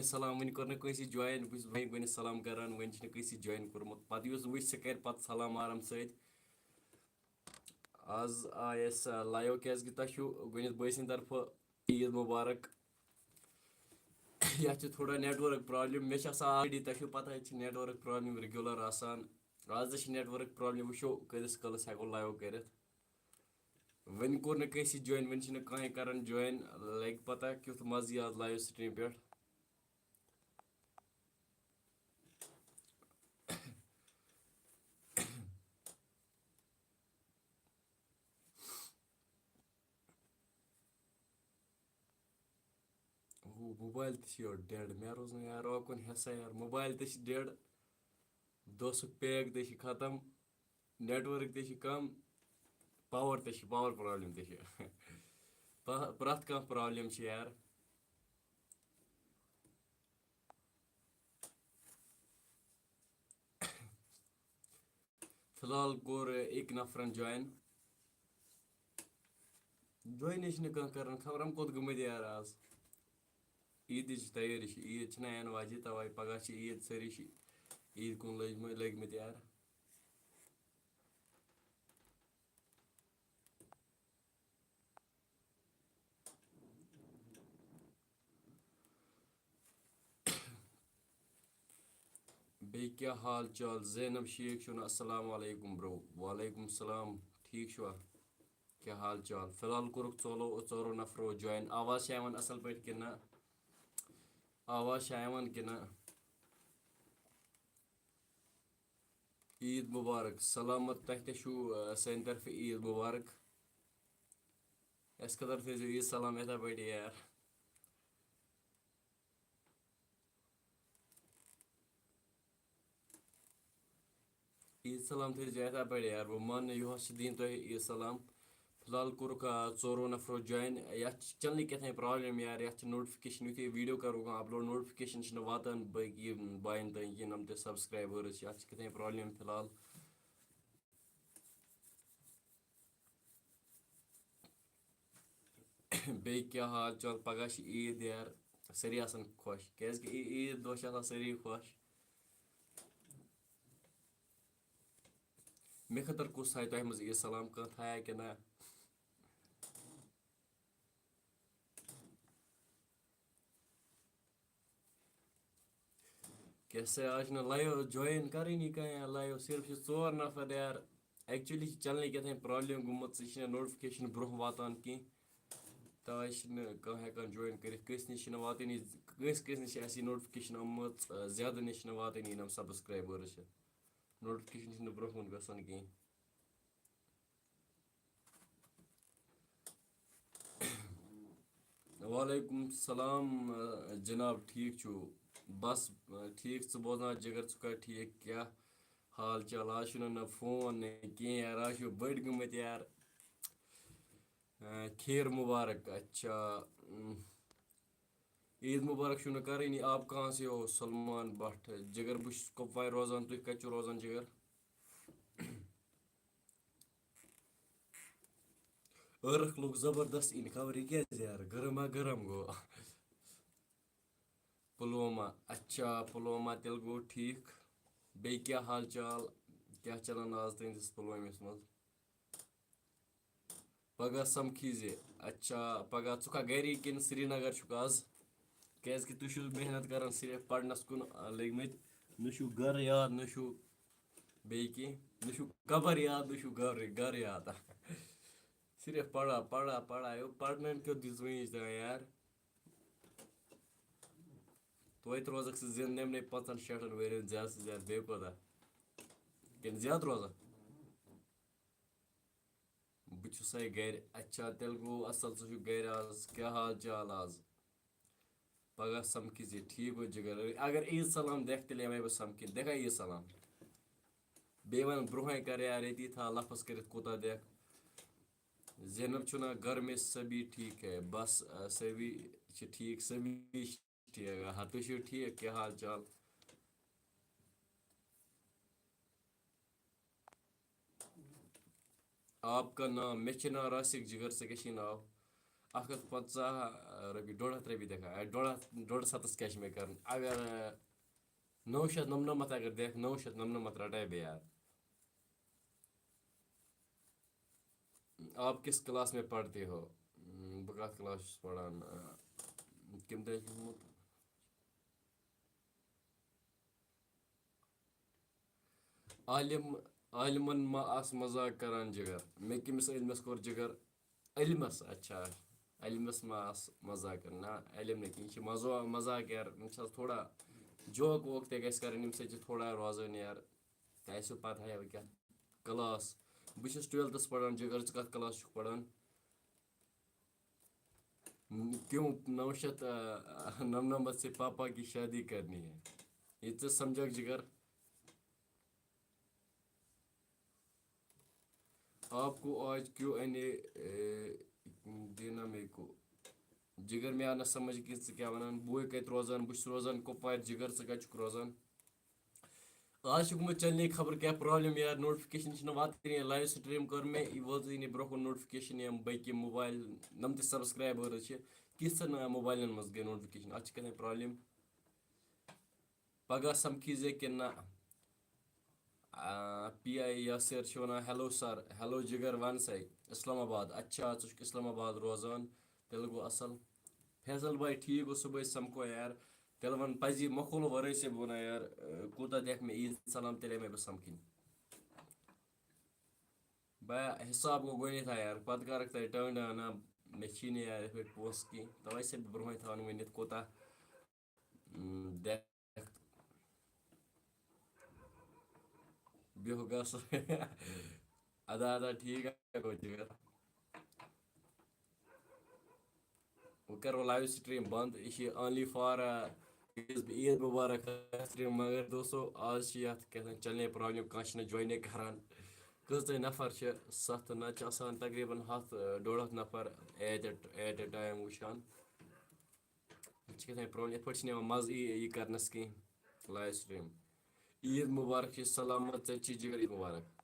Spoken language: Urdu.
سلام ون کور نسی جوین بس ون سلام کران ون کسی جوین کورمت پتہ یس وچ سہ کر پتہ سلام آرام ست آز آیس لایو کیازِ کہ تۄہہِ چھُ گۄڈنیتھ بٲے سٕنٛدِ طرفہٕ عیٖد مُبارک یتھ چھِ تھوڑا نیٹ ؤرٕک پرابلم مےٚ چھِ آسان آلریڈی تۄہہِ چھو پتہ ییٚتہِ چھِ نیٹ ؤرٕک پرابلم رِگیوٗلر آسان آز تہِ چھِ نیٹ ؤرٕک پرابلم وٕچھو کۭتِس کالس ہٮ۪کو لایو کٔرِتھ وۄنۍ کوٚر نہٕ کٲنٛسہِ جوین وۄنۍ چھِنہٕ کٕہٕنۍ کران جوین لگہِ پتہ کیُتھ مزٕ یی آز لایو سٹریٖم پٮ۪ٹھ موبایل تہِ چھِ یورٕ ڈیڈ مےٚ روز نہٕ یار اوکُن حِسا یار موبایل تہِ چھِ ڈیڈ دۄہسُک پیک تہِ چھِ ختم نیٹ ؤرٕک تہِ چھِ کم پاور تہِ چھِ پاور پرابلم تہِ چھِ پرٛٮ۪تھ کانٛہہ پرابلم چھِ یار فی الحال کوٚر أکۍ نفرن جوین جوینٕے چھِنہٕ کانٛہہ کران خبر یِم کوٚت گٔمٕتۍ یار آز عیٖدٕچ تیٲری چھِ عیٖد چھِنہ یِنہٕ واجے تَوَے پگاہ چھِ عیٖد سٲری چھِ عیٖد کُن لٔگۍ مٕتۍ یار بیٚیہِ کیٛاہ حال چال زینب شیخ چھُنہٕ السلام علیکم برو وعلیکم السلام ٹھیٖک چھُوا کیٛاہ حال چال فی الحال کوٚرُکھ ژورو نفرو جوین آواز چھےٚ یِوان اَصٕل پٲٹھۍ کِنہٕ نہ آواز چھےٚ یِوان کِنہٕ نہ عیٖد مُبارک سلامت تۄہہِ تہِ چھُو سانہِ طرفہٕ عیٖد مُبارک اَسہِ خٲطرٕ تھٲیزیو عیٖد سلام یِتھَے پٲٹھۍ یار عیٖد سلام تھٲیزیو یِتھَے پٲٹھۍ یار بہٕ ماننہٕ یِہوٚس چھِ دِنۍ تۄہہِ عیٖد سلام فی الحال کوٚرُکھ ژورو نفرو جوین یَتھ چھِ چَنلہِ کیٛاہ تام پرٛابلِم یار یَتھ چھِ نوٹفِکیشَن یُتھُے ویٖڈیو کَرو کانٛہہ اَپلوڈ نوٹفِکیشَن چھِنہٕ واتان باقٕے یِم بایَن تام کِہیٖنۍ یِم تہِ سبسکرایبٲرٕس چھِ اَتھ چھِ کیٛاہ تام پرٛابلِم فی الحال بیٚیہِ کیٛاہ حال چال پگاہ چھِ عیٖد یار سٲری آسان خۄش کیٛازِکہِ عیٖد دۄہ چھِ آسان سٲری خۄش مےٚ خٲطرٕ کُس تھایہِ تۄہہِ منٛز عیٖد سلام کانٛہہ تھایا کِنہٕ نہ کیٛاہ سا آز چھِنہٕ لایو جوین کَرٲنی کانٛہہ یار لایو صرف چھِ ژور نفر یار ایٚکچُؤلی چھِ چَنلہِ کیٛاہ تام پرٛابلِم گوٚمُت سُہ چھِنہٕ نوٹفِکیشَن برونٛہہ واتان کینٛہہ تَوَے چھِنہٕ کانٛہہ ہٮ۪کان جوین کٔرِتھ کٲنٛسہِ نِش چھِنہٕ واتٲنی کٲنٛسہِ نِش چھِ اَسہِ یہِ نوٹفِکیشَن آمٕژ زیادٕ نِش چھِنہٕ واتٲنی یِم سبسکرایبٲرٕس چھِ نوٹفِکیشَن چھِنہٕ برونٛہہ کُن گژھان کینٛہہ وعلیکُم السلام جِناب ٹھیٖک چھُو بس ٹھیٖک ژٕ بوزناو جِگر ژٕ چھُکھا ٹھیٖک کیٛاہ حال چال آز چھُنہٕ نہ فون نہ کینٛہہ یار آز چھُ بٔڑۍ گٔمٕتۍ یار کھیٖر مُبارک اچھا عیٖد مُبارک چھُو نہٕ کَرٲنی آپ کہاں سے ہو سلمان بٹ جِگر بہٕ چھُس کۄپوارِ روزان تُہۍ کَتہِ چھُو روزان جِگر ٲرَکھ لوٚگ زبردست اِنہِ خبر یہِ کیٛازِ یار گرم ہا گرم گوٚو پُلوامہ اچھا پُلوامہ تیٚلہِ گوٚو ٹھیٖک بیٚیہِ کیٛاہ حال چال کیٛاہ چلان آز تُہٕنٛدِس پُلوٲمِس منٛز پگاہ سَمکھی زِ اچھا پگاہ ژٕ چھُکھا گَری کِنہٕ سرینگر چھُکھ آز کیٛازِکہِ تُہۍ چھُو محنت کَران صرف پرنَس کُن لٔگۍ مٕتۍ نہ چھُو گَرٕ یاد نہ چھُو بیٚیہِ کینٛہہ نہ چھُو قبر یاد نہ چھُو گَرٕ یاد صرف پڑا پرنَن کیُتھ دِژ وٕنِچ تام یار تویتہِ روزکھ ژٕ زِندٕ نٮ۪منٕے 50-60 ؤرۍیَن زیادٕ سے زیادٕ بیٚیہِ کوتاہ کِنہٕ زیادٕ روزکھ بہٕ چھُسَے گَرِ اچھا تیٚلہِ گوٚو اَصٕل ژٕ چھُکھ گَرِ آز کیٛاہ حال چال آز پگاہ سَمکھی زِ ٹھیٖک گوٚو جِگر اگر عیٖد سلام دِکھ تیٚلہِ یِمَے بہٕ سَمکھِنۍ دِکھا عیٖد سلام بیٚیہِ وَن برونٛہَے کَر یار ییٚتی تھاو لفظ کٔرِتھ کوٗتاہ دِکھ زینب چھُنہ گھر میں سبھی ٹھیٖک ہے بس سبھی چھِ ٹھیٖک سبھی چھِ ٹھیٖک ہا تُہۍ چھِو ٹھیٖک کیٛاہ حال چال آپ کا نام مےٚ چھِ ناو راسِک جِگر ژےٚ کیٛاہ چھی ناو 150 رۄپیہِ 150 رۄپیہِ دِکھا 150 کیٛاہ چھِ مےٚ کَرُن اگر 999 اگر دِکھ 999 رٹے بہٕ یار. آپ کس کلاس میں پڑھتے ہو؟ بہٕ کَتھ کلاس چھُس پران کٔمۍ تانۍ چھُ لیوٗکھمُت عالمن ما آس مزاق کران جگر. مےٚ کٔمِس علمس کوٚر جگر علمس اچھا علمس ما آس مزاق کران نہ علم نہٕ کینٛہہ یہِ چھِ مزاق یار یِم چھِ آز تھوڑا جوک ووک تہِ گژھِ کَرٕنۍ ییٚمہِ سۭتۍ چھِ تھوڑا روزان یار تۄہہِ آسیو پَتہ ہے وۄنۍ کیٛاہ کلاس بہٕ چھُس 12تھس پران جگر ژٕ کَتھ کلاس چھُکھ پران کیوں 999 سے پاپا کی شادی کرنی ہے یہ ژٕ سمجھکھ جگر آپ کو آج کیوں انے دینا میرے کو جگر مےٚ آو نہٕ سمجھ کہِ ژٕ کیٛاہ وَنان بہٕ کَتہِ روزان بہٕ چھُس روزان کۄپوارِ جگر ژٕ کَتہِ چھُکھ روزان آز چھُ گوٚمُت چَننٕے خبر کیٛاہ پرٛابلِم یار نوٹفِکیشن چھِنہٕ واتٲنی لایِو سٹریٖم کٔر مےٚ یہِ وٲژٕے نہٕ برونٛہہ کُن نوٹفِکیشن یِم باقٕے موبایل یِم تہِ سبسکرایبٲرٕز چھِ کِژھن موبایلن منٛز گٔے نوٹفِکیشن اَتھ چھِ کیٛاہ تانۍ پرٛابلِم پگاہ سمکھی زے کِنہٕ نہ پی آی یاسر چھِ وَنان ہیلو سر ہیلو جگر وَن سا اسلام آباد اچھا ژٕ چھُکھ اسلام آباد روزان تیٚلہِ گوٚو اَصٕل فیصل بھاے ٹھیٖک گوٚو صُبحٲے سَمکھو یار تیٚلہِ وَن پَزی مۄکھول وَرٲے چھِ بہٕ وَنان یار کوٗتاہ دِکھ مےٚ عیٖد سلام تیٚلے مےٚ بہٕ سَمکھٕنۍ بیا حِساب گوٚو گۄڈنٮ۪تھٕے یار پَتہٕ کَرَکھ تۄہہِ ٹٲنٛڈ نہ مےٚ چھی نہٕ یار یِتھ پٲٹھۍ پونٛسہٕ کینٛہہ تَوَے چھِسَے بہٕ برونٛہٕے تھاوان ؤنِتھ کوٗتاہ دِکھ بیٚہو گژھ ادا ادا ٹھیٖک گوٚو جگر وۄنۍ کَرو لایِو سٹریٖم بنٛد یہِ چھِ اونلی فار عیٖد مُبارک خٲطرٕ مگر دوستو آز چھِ یَتھ کیٛاہ تام چَنلہِ پرٛابلِم کانٛہہ چھِنہٕ جوینٕے کَران کٔژتٲنۍ نفر چھِ 7 نَتہٕ چھِ آسان تقریٖباً 100-150 نفر ایٹ اے ٹایم وٕچھان یہِ چھِ کیٛاہ تام پرٛابلِم یِتھ پٲٹھۍ چھِنہٕ یِوان مَزٕ یہِ کَرنَس کینٛہہ لایِو سٹریٖم عیٖد مُبارک چھِ سلامت ژےٚ چھی جگر عیٖد مُبارک